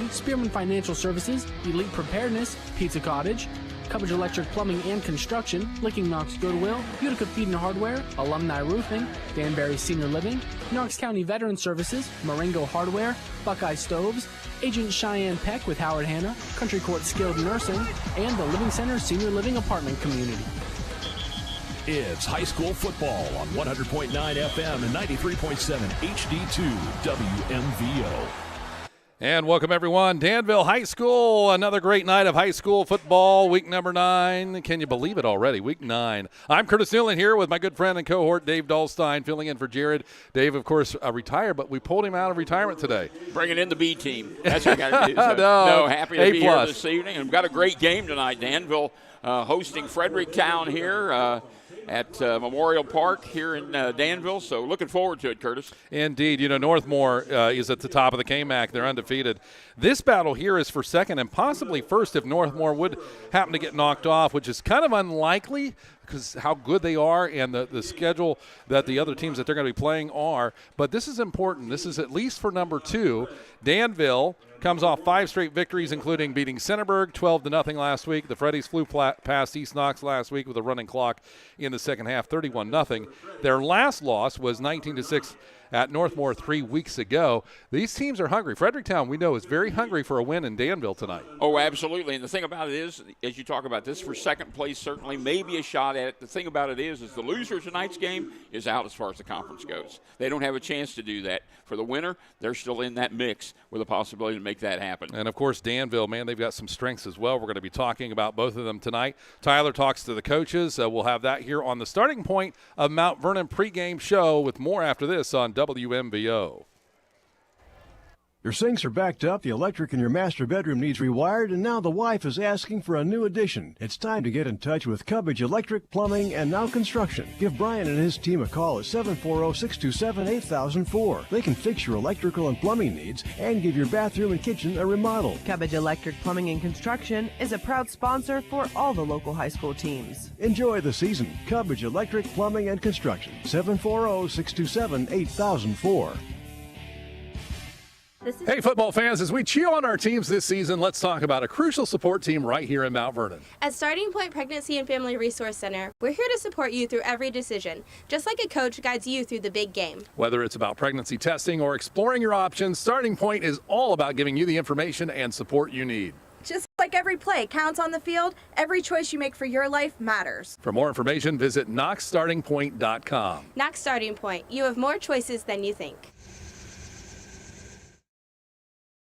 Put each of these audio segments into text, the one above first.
Plumbing, Spearman Financial Services, Elite Preparedness, Pizza Cottage, Cubbage Electric Plumbing and Construction, Licking Knox Goodwill, Utica Feed and Hardware, Alumni Roofing, Danbury Senior Living, Knox County Veteran Services, Marengo Hardware, Buckeye Stoves, Agent Cheyenne Peck with Howard Hanna, Country Court Skilled Nursing, and the Living Center Senior Living Apartment Community. It's high school football on 100.9 FM and 93.7 HD2 WMVO. And welcome, everyone. Danville High School, another great night of high school football, week number 9. Can you believe it already? Week 9. I'm Curtis Newland here with my good friend and cohort, Dave Dahlstein, filling in for Jared. Dave, of course, retired, but we pulled him out of retirement today. Bringing in the B team. That's what I got to do. So, happy to be here this evening. And we've got a great game tonight. Danville hosting Fredericktown here at Memorial Park here in Danville. So looking forward to it, Curtis. Indeed. You know, Northmore is at the top of the KMAC. They're undefeated. This battle here is for second and possibly first if Northmore would happen to get knocked off, which is kind of unlikely because how good they are and the schedule that the other teams that they're going to be playing are. But this is important. This is at least for number 2. Danville comes off 5 straight victories, including beating Centerburg 12-0 last week. The Freddys flew past East Knox last week with a running clock in the second half, 31-0. Their last loss was 19-6 at Northmore 3 weeks ago. These teams are hungry. Fredericktown, we know, is very hungry for a win in Danville tonight. Oh, absolutely. And the thing about it is, as you talk about this, for second place, certainly maybe a shot at it. The thing about it is the loser of tonight's game is out as far as the conference goes. They don't have a chance to do that. For the winner, they're still in that mix with a possibility to make that happen. And, of course, Danville, man, they've got some strengths as well. We're going to be talking about both of them tonight. Tyler talks to the coaches. We'll have that here on the starting point of Mount Vernon pregame show with more after this on WMVO. Your sinks are backed up, the electric in your master bedroom needs rewired, and now the wife is asking for a new addition. It's time to get in touch with Cubbage Electric, Plumbing, and Now Construction. Give Brian and his team a call at 740-627-8004. They can fix your electrical and plumbing needs and give your bathroom and kitchen a remodel. Cubbage Electric, Plumbing, and Construction is a proud sponsor for all the local high school teams. Enjoy the season. Cubbage Electric, Plumbing, and Construction. 740-627-8004. Hey, football fans, as we cheer on our teams this season, let's talk about a crucial support team right here in Mount Vernon. At Starting Point Pregnancy and Family Resource Center, we're here to support you through every decision, just like a coach guides you through the big game. Whether it's about pregnancy testing or exploring your options, Starting Point is all about giving you the information and support you need. Just like every play counts on the field, every choice you make for your life matters. For more information, visit knoxstartingpoint.com. Knox Starting Point, you have more choices than you think.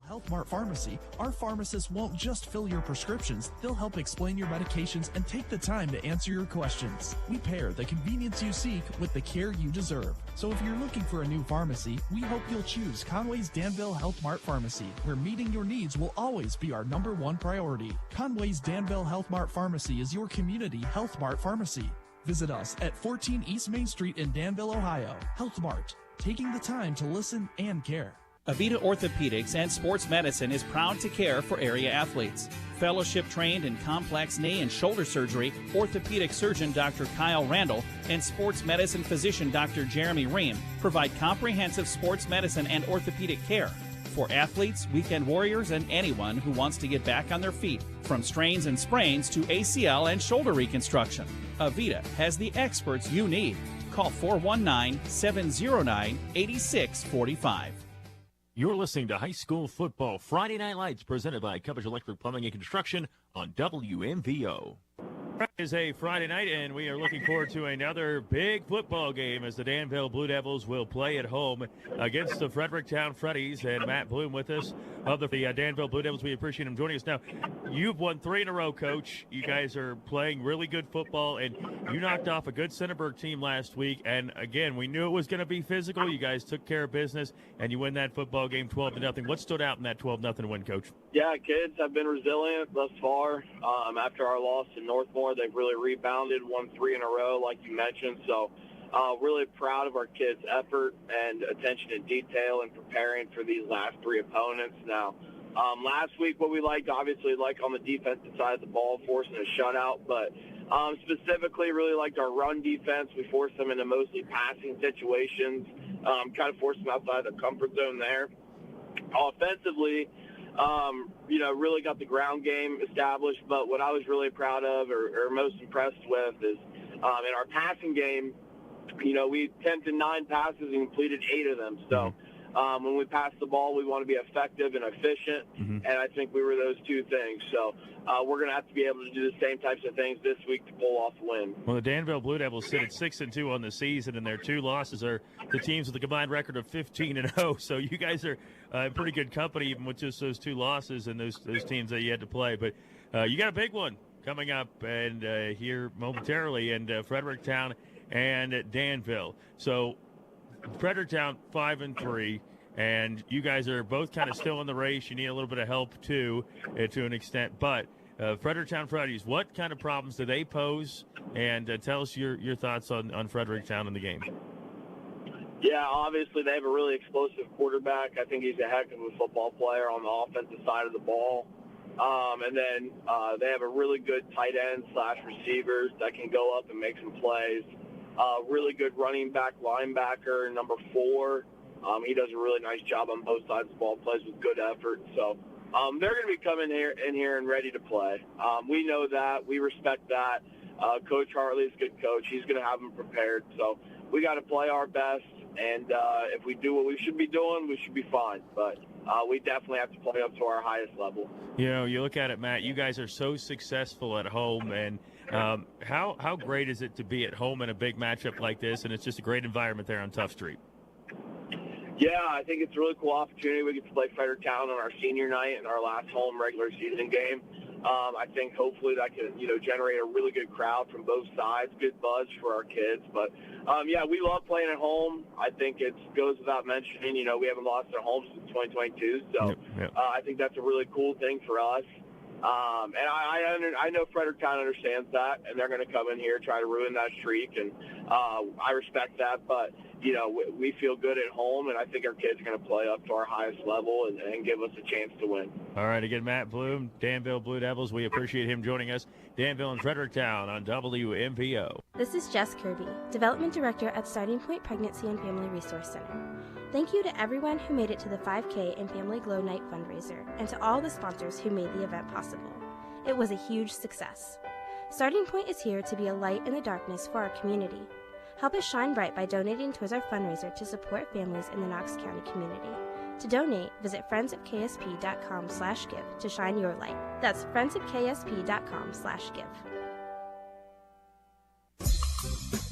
Health Mart Pharmacy, our pharmacists won't just fill your prescriptions, they'll help explain your medications and take the time to answer your questions. We pair the convenience you seek with the care you deserve. So if you're looking for a new pharmacy, we hope you'll choose Conway's Danville Health Mart Pharmacy, where meeting your needs will always be our #1 priority. Conway's Danville Health Mart Pharmacy is your community Health Mart Pharmacy. Visit us at 14 East Main Street in Danville, Ohio. Health Mart, taking the time to listen and care. Avita Orthopedics and Sports Medicine is proud to care for area athletes. Fellowship trained in complex knee and shoulder surgery, orthopedic surgeon Dr. Kyle Randall and sports medicine physician Dr. Jeremy Ream provide comprehensive sports medicine and orthopedic care for athletes, weekend warriors, and anyone who wants to get back on their feet, from strains and sprains to ACL and shoulder reconstruction. Avita has the experts you need. Call 419-709-8645. You're listening to High School Football Friday Night Lights, presented by Cubbage Electric Plumbing and Construction on WMVO. It is a Friday night, and we are looking forward to another big football game as the Danville Blue Devils will play at home against the Fredericktown Freddys. And Matt Bloom with us of the Danville Blue Devils. We appreciate him joining us. Now, you've won 3 in a row, Coach. You guys are playing really good football, and you knocked off a good Centerburg team last week. And, again, we knew it was going to be physical. You guys took care of business, and you win that football game 12-0. What stood out in that 12-0 win, Coach? Yeah, kids have been resilient thus far. After our loss in Northmore, they've really rebounded, won 3 in a row, like you mentioned. So really proud of our kids' effort and attention to detail in preparing for these last 3 opponents. Now, last week what we liked, obviously, like on the defensive side of the ball, forcing a shutout, but specifically really liked our run defense. We forced them into mostly passing situations, kind of forced them outside the comfort zone there. Offensively, really got the ground game established. But what I was really proud of or most impressed with is in our passing game, we attempted 9 passes and completed 8 of them. So when we pass the ball, we want to be effective and efficient, and I think we were those 2 things. So we're going to have to be able to do the same types of things this week to pull off a win. Well, the Danville Blue Devils sit at 6-2 on the season, and their 2 losses are the teams with a combined record of 15-0. So you guys are in pretty good company, even with just those 2 losses and those teams that you had to play. But you got a big one coming up and here momentarily, and Fredericktown and Danville. So Fredericktown 5-3, and you guys are both kind of still in the race. You need a little bit of help too, to an extent. But Fredericktown Freddys, what kind of problems do they pose? And tell us your thoughts on Fredericktown in the game. Yeah, obviously they have a really explosive quarterback. I think he's a heck of a football player on the offensive side of the ball. And then they have a really good tight end / receivers that can go up and make some plays. Really good running back, linebacker, number 4. He does a really nice job on both sides of the ball, plays with good effort. So they're going to be coming in here and ready to play. We know that. We respect that. Coach Hartley's a good coach. He's going to have them prepared. So we got to play our best. And if we do what we should be doing, we should be fine. But we definitely have to play up to our highest level. You look at it, Matt, you guys are so successful at home. And how great is it to be at home in a big matchup like this? And it's just a great environment there on Tough Street. Yeah, I think it's a really cool opportunity. We get to play Fredericktown on our senior night and our last home regular season game. I think hopefully that can, generate a really good crowd from both sides, good buzz for our kids. But, we love playing at home. I think it goes without mentioning, we haven't lost at home since 2022. So I think that's a really cool thing for us. And I know Fredericktown understands that, and they're going to come in here, try to ruin that streak, and I respect that. But, we feel good at home, and I think our kids are going to play up to our highest level and give us a chance to win. All right, again, Matt Bloom, Danville Blue Devils. We appreciate him joining us. Danville and Fredericktown on WMVO. This is Jess Kirby, Development Director at Starting Point Pregnancy and Family Resource Center. Thank you to everyone who made it to the 5K and Family Glow Night fundraiser, and to all the sponsors who made the event possible. It was a huge success. Starting Point is here to be a light in the darkness for our community. Help us shine bright by donating towards our fundraiser to support families in the Knox County community. To donate, visit friendsofksp.com/give to shine your light. That's friendsofksp.com/give.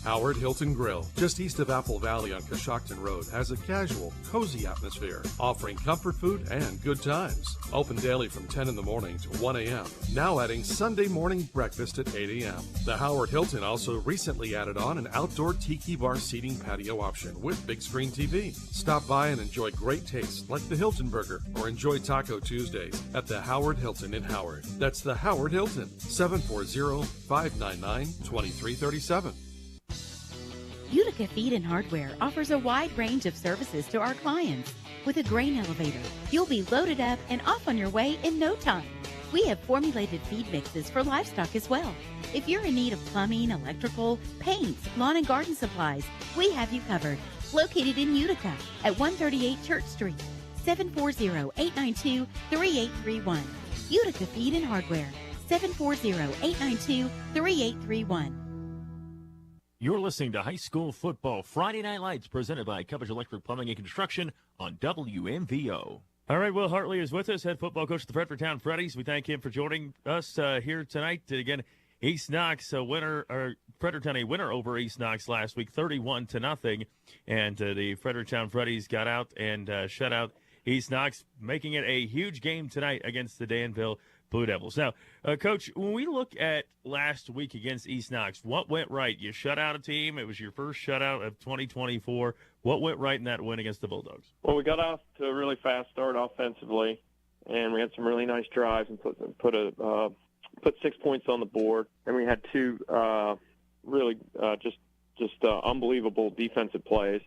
Howard Hilton Grill, just east of Apple Valley on Coshocton Road, has a casual, cozy atmosphere, offering comfort food and good times. Open daily from 10 in the morning to 1 a.m., now adding Sunday morning breakfast at 8 a.m. The Howard Hilton also recently added on an outdoor tiki bar seating patio option with big screen TV. Stop by and enjoy great tastes like the Hilton Burger, or enjoy Taco Tuesdays at the Howard Hilton in Howard. That's the Howard Hilton, 740-599-2337. Utica Feed and Hardware offers a wide range of services to our clients. With a grain elevator, you'll be loaded up and off on your way in no time. We have formulated feed mixes for livestock as well. If you're in need of plumbing, electrical, paints, lawn and garden supplies, we have you covered. Located in Utica at 138 Church Street, 740-892-3831. Utica Feed and Hardware, 740-892-3831. You're listening to High School Football Friday Night Lights, presented by Coverage Electric Plumbing and Construction on WMVO. All right, Will Hartley is with us, head football coach of the Fredericktown Freddys. We thank him for joining us here tonight. Again, East Knox Fredericktown a winner over East Knox last week, 31-0, and the Fredericktown Freddys got out and shut out East Knox, making it a huge game tonight against the Danville Blue Devils. Now, Coach, when we look at last week against East Knox, what went right? You shut out a team. It was your first shutout of 2024. What went right in that win against the Bulldogs? Well, we got off to a really fast start offensively, and we had some really nice drives and put 6 points on the board. And we had two really unbelievable defensive plays.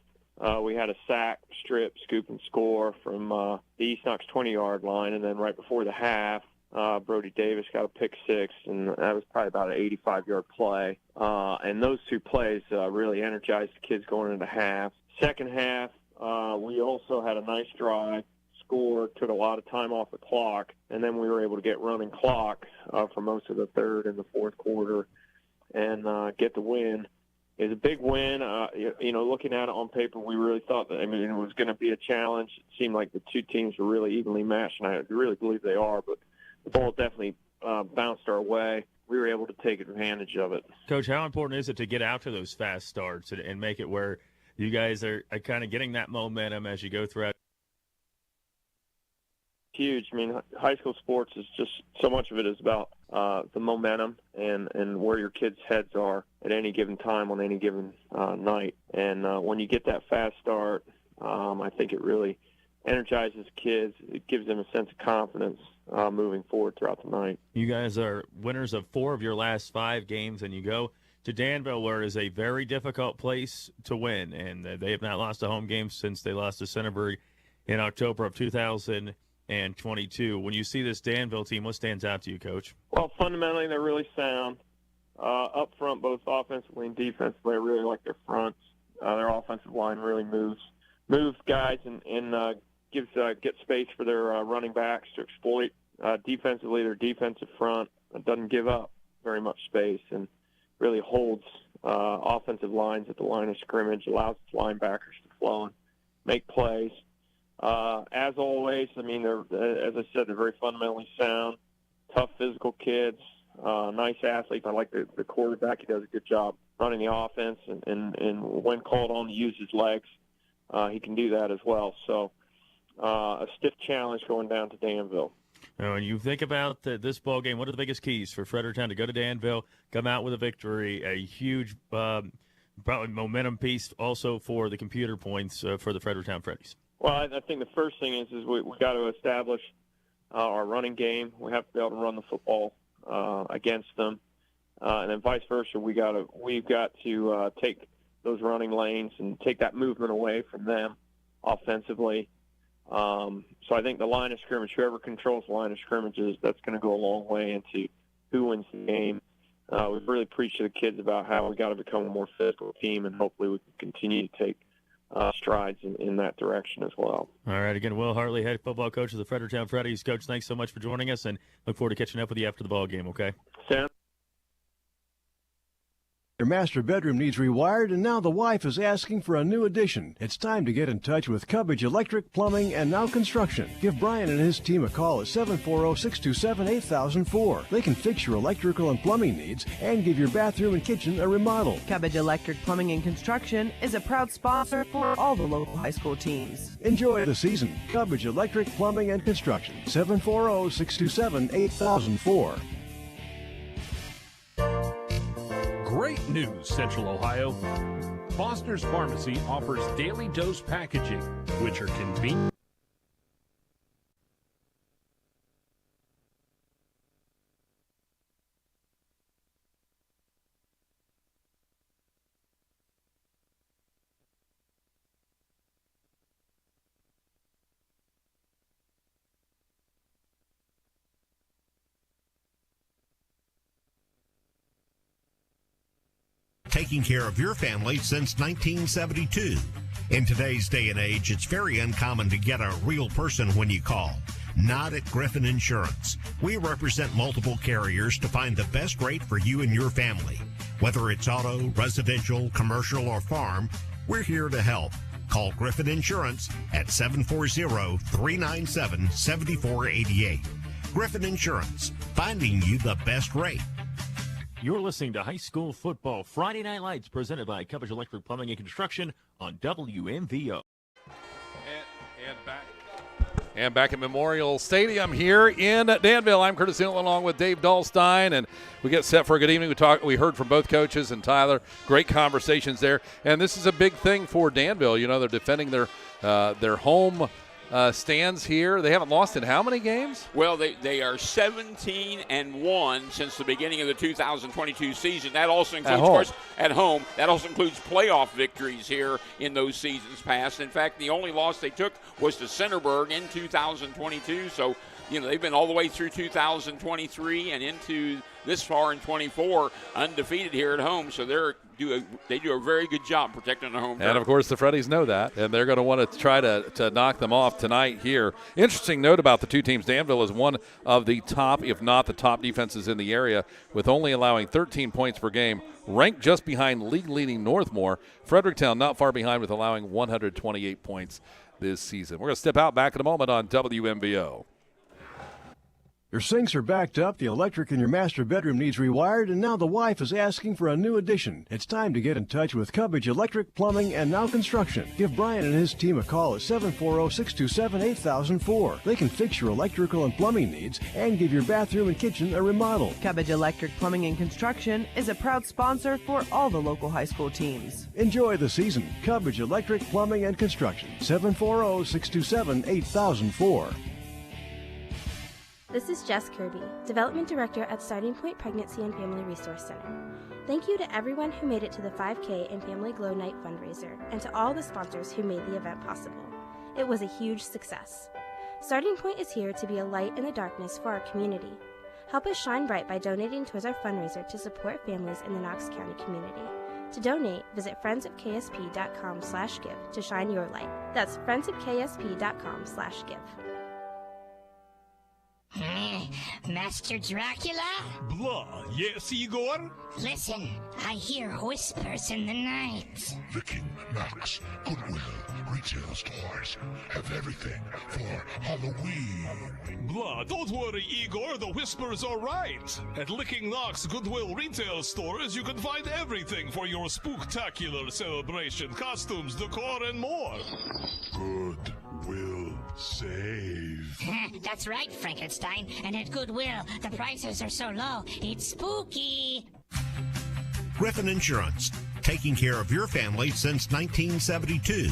We had a sack, strip, scoop, and score from the East Knox 20-yard line, and then right before the half, Brody Davis got a pick six, and that was probably about an 85-yard play. And those two plays really energized the kids going into half. Second half, we also had a nice drive, score, took a lot of time off the clock, and then we were able to get running clock for most of the third and the fourth quarter and get the win. It was a big win. Looking at it on paper, we really thought that, it was going to be a challenge. It seemed like the two teams were really evenly matched, and I really believe they are, but the ball definitely bounced our way. We were able to take advantage of it. Coach, how important is it to get out to those fast starts and make it where you guys are kind of getting that momentum as you go throughout? Huge. High school sports is just so much of it is about the momentum and where your kids' heads are at any given time on any given night. And when you get that fast start, I think it really energizes kids. It gives them a sense of confidence moving forward throughout the night. You guys are winners of 4 of your last 5 games, and you go to Danville, where it is a very difficult place to win. And they have not lost a home game since they lost to Centerburg in October of 2022. When you see this Danville team, what stands out to you, Coach? Well, fundamentally, they're really sound. Up front, both offensively and defensively, I really like their fronts. Their offensive line really moves guys and gets space for their running backs to exploit. Defensively, their defensive front doesn't give up very much space and really holds offensive lines at the line of scrimmage, allows its linebackers to flow and make plays. As always, they're, as I said, they're very fundamentally sound, tough physical kids, nice athletes. I like the quarterback. He does a good job running the offense, and when called on to use his legs, he can do that as well. So a stiff challenge going down to Danville. Now, when you think about this ball game, what are the biggest keys for Fredericktown to go to Danville, come out with a victory, a huge probably momentum piece also for the computer points for the Fredericktown Freddies? Well, I think the first thing is we got to establish our running game. We have to be able to run the football against them, and then vice versa. We've got to take those running lanes and take that movement away from them offensively. So I think the line of scrimmage, whoever controls the line of scrimmages, that's going to go a long way into who wins the game. We've really preached to the kids about how we got to become a more physical team, and hopefully we can continue to take strides in that direction as well. All right. Again, Will Hartley, head football coach of the Fredericktown Freddies. Coach, thanks so much for joining us, and look forward to catching up with you after the ball game, okay? Sam? Your master bedroom needs rewired, and now the wife is asking for a new addition. It's time to get in touch with Cubbage Electric, Plumbing, and Now Construction. Give Brian and his team a call at 740-627-8004. They can fix your electrical and plumbing needs and give your bathroom and kitchen a remodel. Cubbage Electric, Plumbing, and Construction is a proud sponsor for all the local high school teams. Enjoy the season. Cubbage Electric, Plumbing, and Construction. 740-627-8004. Great news, Central Ohio. Foster's Pharmacy offers daily dose packaging, which are convenient. Taking care of your family since 1972. In today's day and age, it's very uncommon to get a real person when you call. Not at Griffin Insurance. We represent multiple carriers to find the best rate for you and your family. Whether it's auto, residential, commercial, or farm, we're here to help. Call Griffin Insurance at 740-397-7488. Griffin Insurance, finding you the best rate. You're listening to High School Football Friday Night Lights, presented by Cubbage Electric Plumbing and Construction on WMVO. And back at Memorial Stadium here in Danville. I'm Curtis Hill along with Dave Dahlstein, and we get set for a good evening. We heard from both coaches and Tyler. Great conversations there. And this is a big thing for Danville. You know, they're defending their home stands here. They haven't lost in how many games? Well, they are 17-1 since the beginning of the 2022 season. That also includes, of course, at home. That also includes playoff victories here in those seasons past. In fact, the only loss they took was to Centerburg in 2022. So they've been all the way through 2023 and into this far in 24 undefeated here at home. So they do a very good job protecting the home turf. And, of course, the Freddys know that, and they're going to want to try to knock them off tonight here. Interesting note about the two teams. Danville is one of the top, if not the top defenses in the area, with only allowing 13 points per game, ranked just behind league-leading Northmore. Fredericktown not far behind with allowing 128 points this season. We're going to step out back in a moment on WMVO. Your sinks are backed up, the electric in your master bedroom needs rewired, and now the wife is asking for a new addition. It's time to get in touch with Cubbage Electric, Plumbing, and Now Construction. Give Brian and his team a call at 740-627-8004. They can fix your electrical and plumbing needs and give your bathroom and kitchen a remodel. Cubbage Electric Plumbing and Construction is a proud sponsor for all the local high school teams. Enjoy the season. Cubbage Electric, Plumbing, and Construction. 740-627-8004. This is Jess Kirby, Development Director at Starting Point Pregnancy and Family Resource Center. Thank you to everyone who made it to the 5K and Family Glow Night fundraiser, and to all the sponsors who made the event possible. It was a huge success. Starting Point is here to be a light in the darkness for our community. Help us shine bright by donating towards our fundraiser to support families in the Knox County community. To donate, visit friendsofksp.com/give to shine your light. That's friendsofksp.com/give. Master Dracula? Blah, yes, Igor? Listen, I hear whispers in the night. Viking, Knox, Goodwill, retail stores have everything for Halloween. Blah, don't worry, Igor, the whispers are right. At Licking Knox Goodwill retail stores, you can find everything for your spooktacular celebration, costumes, decor, and more. Goodwill save. That's right, Frankenstein. And at Goodwill, the prices are so low, it's spooky. Griffin Insurance, taking care of your family since 1972.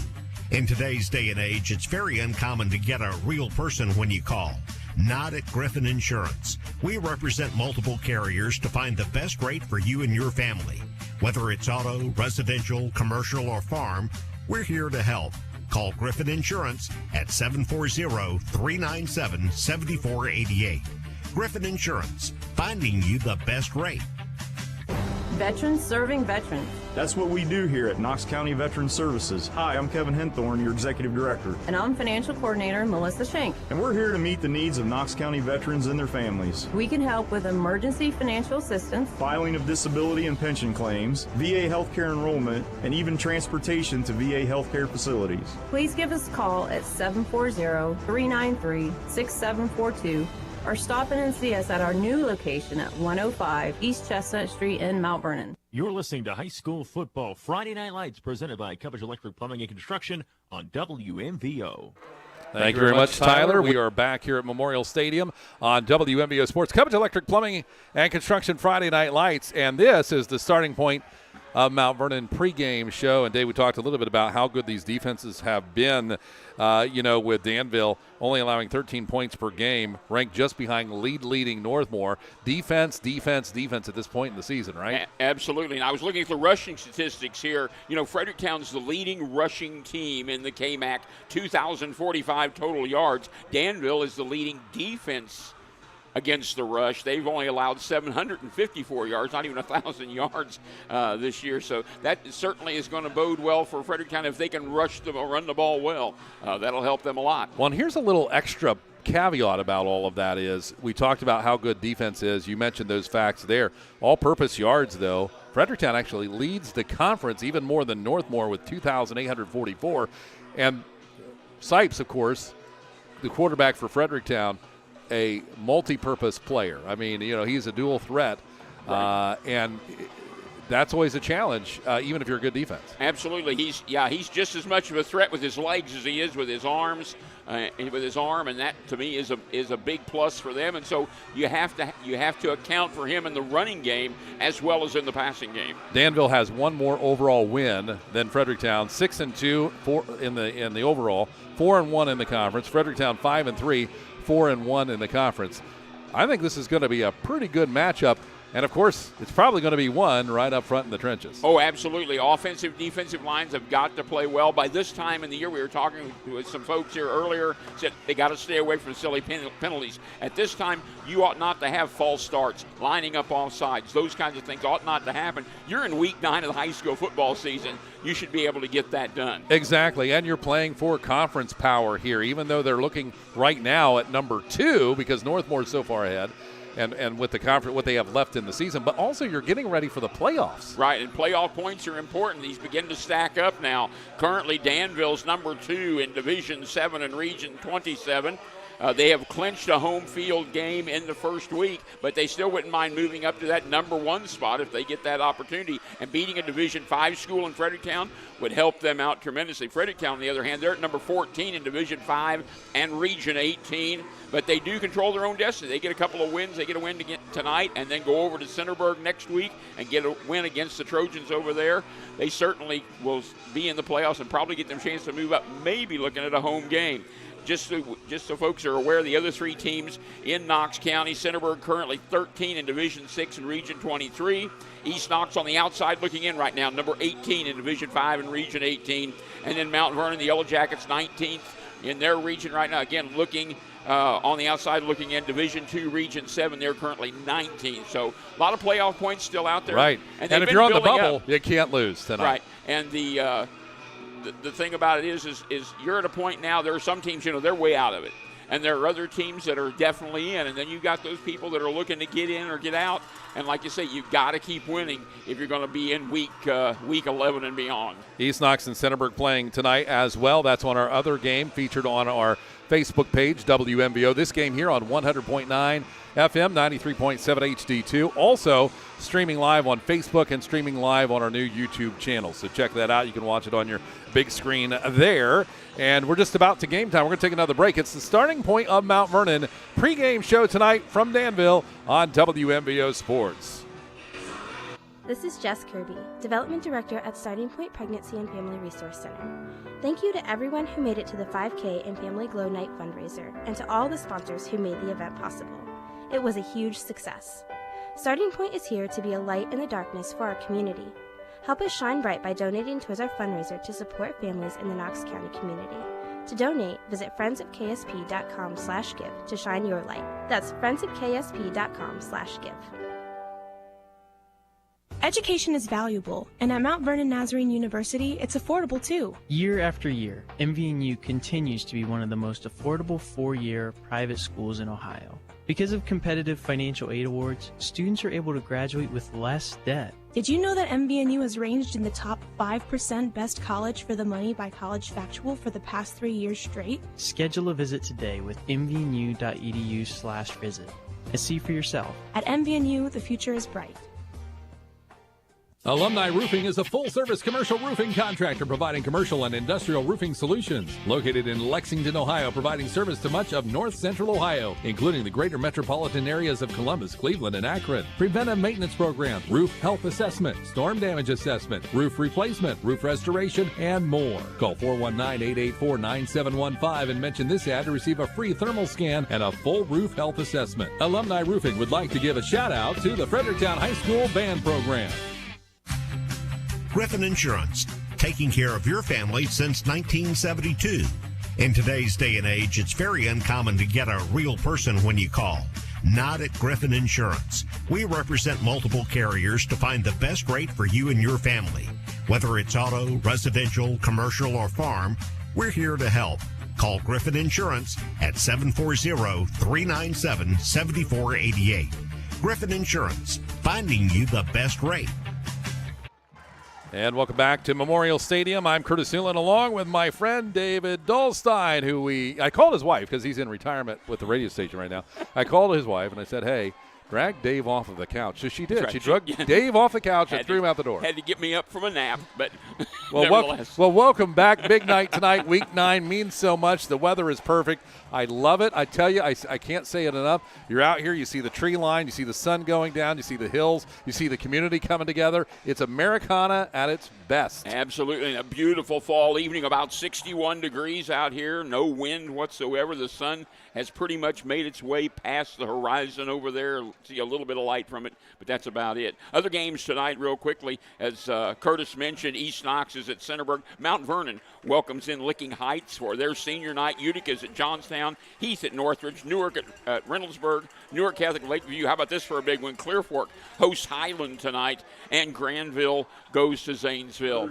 In today's day and age, it's very uncommon to get a real person when you call. Not at Griffin Insurance. We represent multiple carriers to find the best rate for you and your family. Whether it's auto, residential, commercial, or farm, we're here to help. Call Griffin Insurance at 740-397-7488. Griffin Insurance, finding you the best rate. Veterans serving veterans. That's what we do here at Knox County Veteran Services. Hi, I'm Kevin Henthorne, your Executive Director. And I'm Financial Coordinator Melissa Schenk. And we're here to meet the needs of Knox County veterans and their families. We can help with emergency financial assistance, filing of disability and pension claims, VA healthcare enrollment, and even transportation to VA healthcare facilities. Please give us a call at 740-393-6742 or stop in and see us at our new location at 105 East Chestnut Street in Mount Vernon. You're listening to High School Football Friday Night Lights, presented by Cubbage Electric Plumbing and Construction on WMVO. Thank you very much, Tyler. We are back here at Memorial Stadium on WMVO Sports. Cubbage Electric Plumbing and Construction Friday Night Lights, and this is the starting point of Mount Vernon pregame show. And Dave, we talked a little bit about how good these defenses have been, with Danville only allowing 13 points per game, ranked just behind leading Northmore. Defense at this point in the season, right? Absolutely. And I was looking at the rushing statistics here. Fredericktown's the leading rushing team in the KMAC, 2,045 total yards. Danville is the leading defense against the rush. They've only allowed 754 yards, not even 1,000 yards this year. So that certainly is going to bode well for Fredericktown if they can rush them or run the ball well. That'll help them a lot. Well, and here's a little extra caveat about all of that is we talked about how good defense is. You mentioned those facts there. All-purpose yards, though, Fredericktown actually leads the conference even more than Northmore with 2,844. And Sipes, of course, the quarterback for Fredericktown, a multi-purpose player. I mean, he's a dual threat, and that's always a challenge, even if you're a good defense. Absolutely, he's just as much of a threat with his legs as he is with his arms, and that to me is a big plus for them. And so you have to account for him in the running game as well as in the passing game. Danville has one more overall win than Fredericktown, 6-2 in the overall, 4-1 in the conference. Fredericktown 5-3. 4-1 in the conference. I think this is going to be a pretty good matchup. And, of course, it's probably going to be one right up front in the trenches. Oh, absolutely. Offensive, defensive lines have got to play well. By this time in the year, we were talking with some folks here earlier, said they got to stay away from silly penalties. At this time, you ought not to have false starts, lining up off sides. Those kinds of things ought not to happen. You're in week 9 of the high school football season. You should be able to get that done. Exactly, and you're playing for conference power here, even though they're looking right now at number 2 because Northmore's so far ahead. And with the conference, what they have left in the season, but also you're getting ready for the playoffs. Right, and playoff points are important. These begin to stack up now. Currently, Danville's number 2 in Division 7 and Region 27. They have clinched a home field game in the first week, but they still wouldn't mind moving up to that number 1 spot if they get that opportunity. And beating a Division 5 school in Fredericktown would help them out tremendously. Fredericktown, on the other hand, they're at number 14 in Division 5 and Region 18, but they do control their own destiny. They get a couple of wins. They get a win tonight and then go over to Centerburg next week and get a win against the Trojans over there. They certainly will be in the playoffs and probably get them a chance to move up, maybe looking at a home game. Just so folks are aware, the other 3 teams in Knox County, Centerburg currently 13 in Division 6 and Region 23. East Knox on the outside looking in right now, number 18 in Division 5 and Region 18. And then Mount Vernon, the Yellow Jackets, 19th in their region right now. Again, looking on the outside, looking in Division 2, Region 7. They're currently 19th. So a lot of playoff points still out there. Right. And if you're on the bubble, you can't lose tonight. Right. And the thing about it is you're at a point now, there are some teams, they're way out of it. And there are other teams that are definitely in. And then you've got those people that are looking to get in or get out. And like you say, you've got to keep winning if you're going to be in week 11 and beyond. East Knox and Centerburg playing tonight as well. That's on our other game featured on our Facebook page, WMVO. This game here on 100.9 FM, 93.7 HD2. Also streaming live on Facebook and streaming live on our new YouTube channel. So check that out. You can watch it on your big screen there. And we're just about to game time. We're going to take another break. It's the starting point of Mount Vernon pregame show tonight from Danville on WMVO Sports. This is Jess Kirby, Development Director at Starting Point Pregnancy and Family Resource Center. Thank you to everyone who made it to the 5K and Family Glow Night fundraiser, and to all the sponsors who made the event possible. It was a huge success. Starting Point is here to be a light in the darkness for our community. Help us shine bright by donating towards our fundraiser to support families in the Knox County community. To donate, visit friendsofksp.com/give to shine your light. That's friendsofksp.com/give. Education is valuable, and at Mount Vernon Nazarene University, it's affordable too. Year after year, MVNU continues to be one of the most affordable 4-year private schools in Ohio. Because of competitive financial aid awards, students are able to graduate with less debt. Did you know that MVNU has ranged in the top 5% best college for the money by College Factual for the past 3 years straight? Schedule a visit today with mvnu.edu/visit and see for yourself. At MVNU, the future is bright. Alumni Roofing is a full-service commercial roofing contractor providing commercial and industrial roofing solutions. Located in Lexington, Ohio, providing service to much of north central Ohio, including the greater metropolitan areas of Columbus, Cleveland, and Akron. Preventive maintenance program, roof health assessment, storm damage assessment, roof replacement, roof restoration, and more. Call 419-884-9715 and mention this ad to receive a free thermal scan and a full roof health assessment. Alumni Roofing would like to give a shout-out to the Fredericktown High School Band Program. Griffin Insurance, taking care of your family since 1972. In today's day and age, it's very uncommon to get a real person when you call. Not at Griffin Insurance. We represent multiple carriers to find the best rate for you and your family. Whether it's auto, residential, commercial, or farm, we're here to help. Call Griffin Insurance at 740-397-7488. Griffin Insurance, finding you the best rate. And welcome back to Memorial Stadium. I'm Curtis Newland along with my friend David Dolstein, who I called his wife because he's in retirement with the radio station right now. I called his wife and I said, hey, drag Dave off of the couch. So she did. Right. She dragged Dave off the couch and threw him out the door. Had to get me up from a nap. But Well, welcome back. Big night tonight. Week 9 means so much. The weather is perfect. I love it. I tell you, I can't say it enough. You're out here. You see the tree line. You see the sun going down. You see the hills. You see the community coming together. It's Americana at its best. Absolutely. A beautiful fall evening, about 61 degrees out here. No wind whatsoever. The sun has pretty much made its way past the horizon over there. See a little bit of light from it, but that's about it. Other games tonight, real quickly, as Curtis mentioned, East Knox is at Centerburg. Mount Vernon welcomes in Licking Heights for their senior night. Utica's at Johnstown. Heath at Northridge. Newark at Reynoldsburg. Newark Catholic Lakeview. How about this for a big one? Clear Fork hosts Highland tonight, and Granville goes to Zanesville.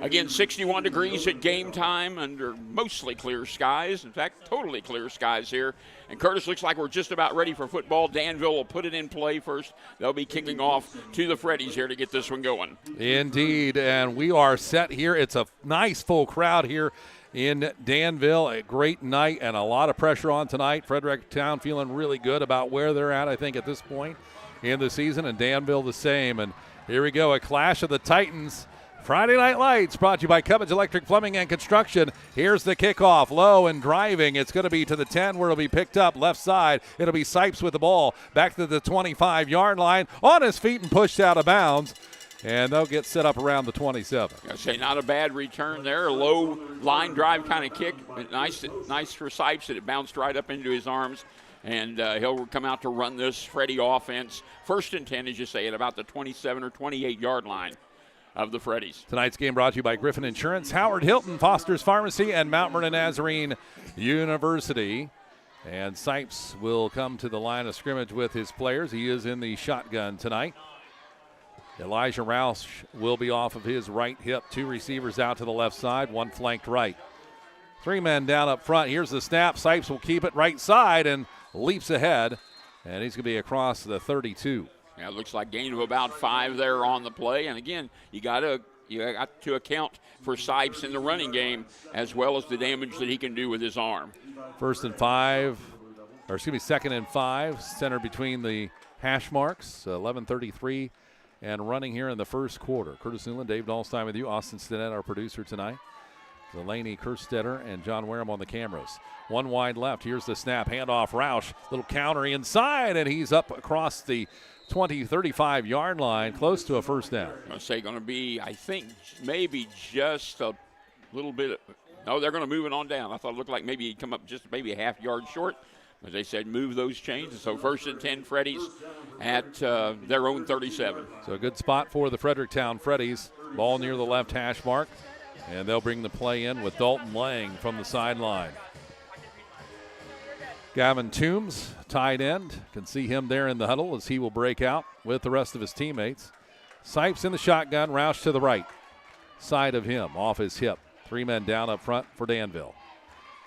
Again, 61 degrees at game time under mostly clear skies. In fact, totally clear skies here. And Curtis, looks like we're just about ready for football. Danville will put it in play first. They'll be kicking off to the Freddys here to get this one going. Indeed, and we are set here. It's a nice full crowd here in Danville. A great night and a lot of pressure on tonight. Fredericktown feeling really good about where they're at, I think, at this point in the season, and Danville the same. And here we go, a clash of the Titans. Friday Night Lights brought to you by Cubbage Electric Plumbing and Construction. Here's the kickoff, low and driving. It's going to be to the 10 where it'll be picked up left side. It'll be Sipes with the ball back to the 25-yard line, on his feet and pushed out of bounds. And they'll get set up around the 27. I say not a bad return there. A low line drive kind of kick. Nice for Sipes that it bounced right up into his arms. And he'll come out to run this Freddie offense. 1st and 10, as you say, at about the 27 or 28-yard line of the Freddys. Tonight's game brought to you by Griffin Insurance, Howard Hilton, Foster's Pharmacy, and Mount Vernon Nazarene University. And Sipes will come to the line of scrimmage with his players. He is in the shotgun tonight. Elijah Rouse will be off of his right hip. 2 receivers out to the left side, 1 flanked right. 3 men down up front. Here's the snap. Sipes will keep it right side and leaps ahead. And he's going to be across the 32. Yeah, it looks like gain of about 5 there on the play. And again, you got to account for Sipes in the running game as well as the damage that he can do with his arm. 2nd and 5. Center between the hash marks. 11:33 and running here in the first quarter. Curtis Newland, Dave Dahlstein with you. Austin Stinnett, our producer tonight. Delaney Kerstetter and John Wareham on the cameras. 1 wide left. Here's the snap. Handoff. Roush. Little counter inside, and he's up across the 35-yard line, close to a first down. I'm going to say going to be, I think, maybe just a little bit. No, they're going to move it on down. I thought it looked like maybe he'd come up just maybe a half yard short. As they said, move those chains. So 1st and 10 Freddys at their own 37. So a good spot for the Fredericktown Freddys. Ball near the left hash mark. And they'll bring the play in with Dalton Lang from the sideline. Gavin Toombs, tight end. Can see him there in the huddle as he will break out with the rest of his teammates. Sipes in the shotgun, Roush to the right. Side of him, off his hip. 3 men down up front for Danville.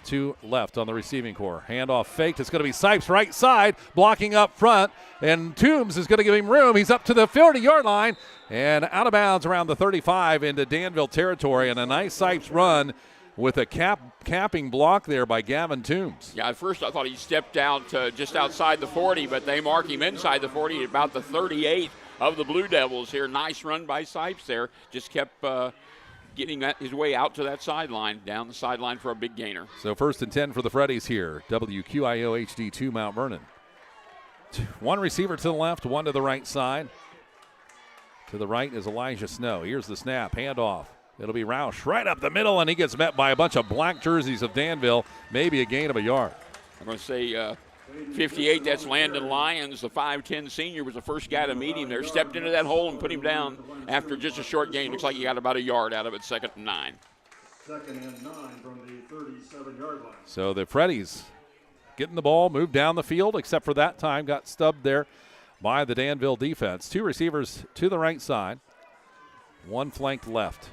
2 left on the receiving core. Handoff faked. It's going to be Sipes right side, blocking up front. And Toombs is going to give him room. He's up to the 40-yard line and out of bounds around the 35 into Danville territory. And a nice Sipes run with a capping block there by Gavin Toombs. Yeah, at first I thought he stepped out just outside the 40, but they mark him inside the 40 at about the 38 of the Blue Devils here. Nice run by Sipes there. Just kept getting his way out to that sideline, down the sideline for a big gainer. So 1st and 10 for the Freddys here. WQIO HD2 Mount Vernon. 1 receiver to the left, 1 to the right side. To the right is Elijah Snow. Here's the snap, handoff. It'll be Roush right up the middle, and he gets met by a bunch of black jerseys of Danville. Maybe a gain of a yard. I'm going to say 58, that's Landon Lyons. The 5'10 senior was the first guy to meet him there. Stepped into that hole and put him down after just a short gain. Looks like he got about a yard out of it, 2nd and 9. 2nd and 9 from the 37-yard line. So the Freddys getting the ball, moved down the field, except for that time got stubbed there by the Danville defense. 2 receivers to the right side, 1 flanked left.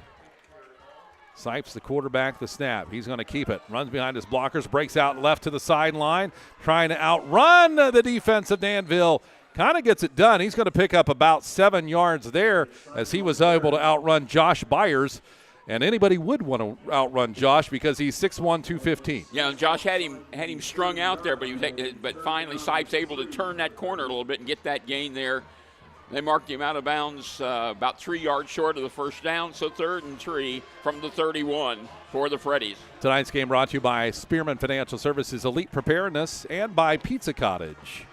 Sipes, the quarterback, the snap. He's going to keep it. Runs behind his blockers, breaks out left to the sideline, trying to outrun the defense of Danville. Kind of gets it done. He's going to pick up about 7 yards there as he was able to outrun Josh Byers. And anybody would want to outrun Josh because he's 6'1", 215. Yeah, and Josh had him strung out there, but finally Sipes able to turn that corner a little bit and get that gain there. They marked him out of bounds about 3 yards short of the first down, so 3rd and 3 from the 31 for the Freddys. Tonight's game brought to you by Spearman Financial Services, Elite Preparedness, and by Pizza Cottage.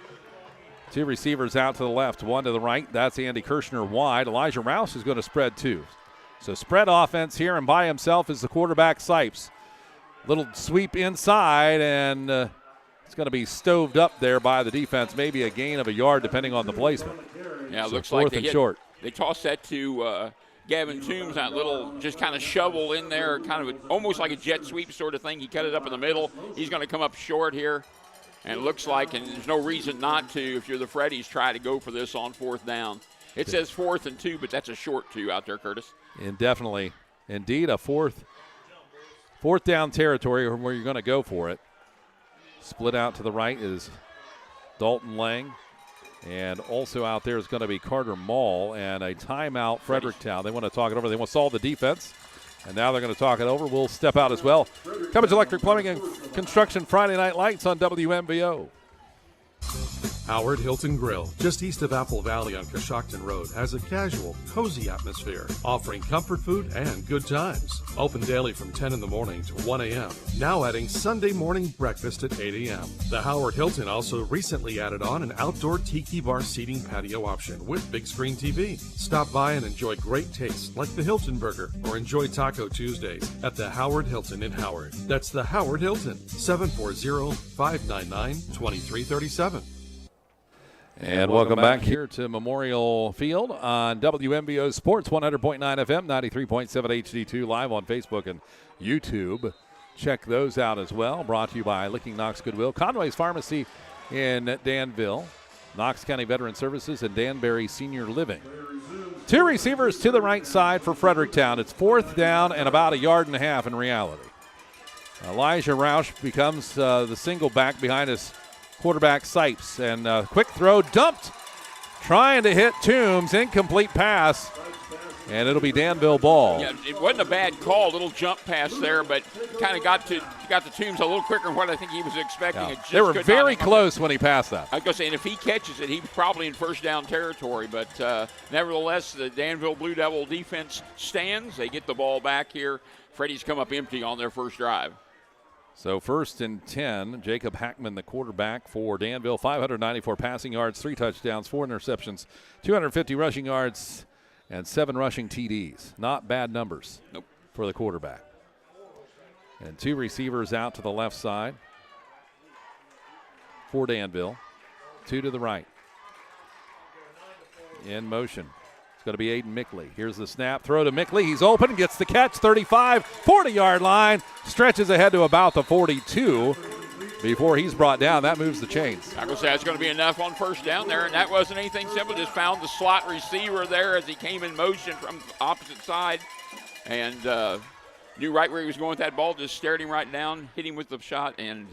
2 receivers out to the left, 1 to the right. That's Andy Kirshner wide. Elijah Rouse is going to spread 2. So spread offense here, and by himself is the quarterback, Sipes. Little sweep inside, and it's going to be stoved up there by the defense. Maybe a gain of a yard depending on the placement. Yeah, it so looks like short. They tossed that to Gavin Toombs, that little just kind of shovel in there, kind of almost like a jet sweep sort of thing. He cut it up in the middle. He's going to come up short here. And it looks like, and there's no reason not to, if you're the Freddys, try to go for this on 4th down. It says 4th and 2, but that's a short 2 out there, Curtis. And definitely, indeed, a fourth down territory where you're going to go for it. Split out to the right is Dalton Lang. And also out there is going to be Carter Mall, and a timeout, Fredericktown. They want to talk it over. They want to solve the defense, and now they're going to talk it over. We'll step out as well. Cummins Electric Plumbing and Construction, Friday Night Lights on WMVO. Howard Hilton Grill, just east of Apple Valley on Coshocton Road, has a casual, cozy atmosphere, offering comfort food and good times. Open daily from 10 in the morning to 1 a.m. Now adding Sunday morning breakfast at 8 a.m. The Howard Hilton also recently added on an outdoor tiki bar seating patio option with big screen TV. Stop by and enjoy great tastes like the Hilton Burger or enjoy Taco Tuesdays at the Howard Hilton in Howard. That's the Howard Hilton, 740-599-2337. And welcome back here to Memorial Field on WMBO Sports 100.9 FM, 93.7 HD2, live on Facebook and YouTube. Check those out as well. Brought to you by Licking Knox Goodwill, Conway's Pharmacy in Danville, Knox County Veteran Services, and Danbury Senior Living. 2 receivers to the right side for Fredericktown. It's 4th down and about 1.5 yards in reality. Elijah Roush becomes the single back behind his quarterback Sipes, and quick throw dumped, trying to hit Toombs, incomplete pass, and it'll be Danville ball. Yeah, it wasn't a bad call, little jump pass there, but kind of got to Toombs a little quicker than what I think he was expecting. Yeah. They were very close when he passed that. I was going to say, and if he catches it, he's probably in 1st down territory, but nevertheless, the Danville Blue Devil defense stands. They get the ball back here. Freddie's come up empty on their first drive. So 1st and 10, Jacob Hackman, the quarterback for Danville, 594 passing yards, 3 touchdowns, 4 interceptions, 250 rushing yards, and 7 rushing TDs. Not bad numbers for the quarterback. And 2 receivers out to the left side for Danville, 2 to the right. In motion. It's going to be Aiden Mickley. Here's the snap. Throw to Mickley. He's open. Gets the catch. 35, 40-yard line. Stretches ahead to about the 42 before he's brought down. That moves the chains. I was say that's going to be enough on 1st down there, and that wasn't anything simple. Just found the slot receiver there as he came in motion from the opposite side and knew right where he was going with that ball. Just stared him right down, hit him with the shot, and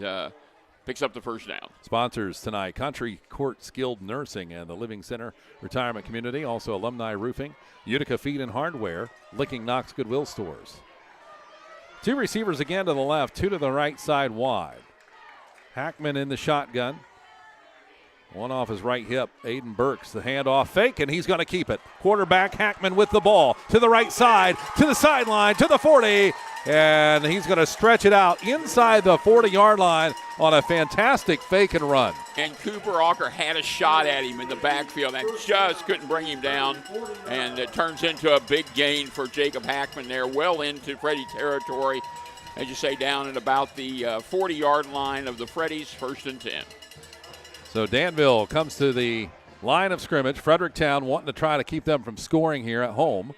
picks up the 1st down. Sponsors tonight, Country Court Skilled Nursing and the Living Center Retirement Community, also Alumni Roofing, Utica Feed and Hardware, Licking Knox Goodwill Stores. 2 receivers again to the left, 2 to the right side wide. Hackman in the shotgun. 1 off his right hip. Aiden Burks, the handoff fake, and he's going to keep it. Quarterback Hackman with the ball to the right side, to the sideline, to the 40, and he's going to stretch it out inside the 40-yard line on a fantastic fake and run. And Cooper Walker had a shot at him in the backfield and just couldn't bring him down, and it turns into a big gain for Jacob Hackman there, well into Freddie territory, as you say, down at about the 40-yard line of the Freddies, 1st and 10. So Danville comes to the line of scrimmage. Fredericktown wanting to try to keep them from scoring here at home.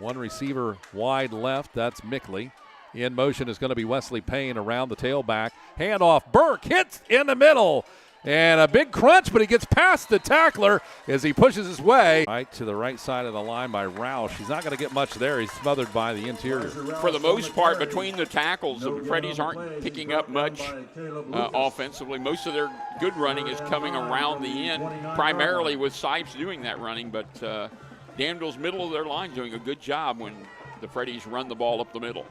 1 receiver wide left, that's Mickley. In motion is going to be Wesley Payne around the tailback. Handoff, Burke hits in the middle. And a big crunch, but he gets past the tackler as he pushes his way. Right to the right side of the line by Roush. He's not going to get much there. He's smothered by the interior. For the most part, between the tackles, the Freddies aren't picking up much offensively. Most of their good running is coming around the end, primarily with Sipes doing that running. But Danville's middle of their line doing a good job when the Freddies run the ball up the middle.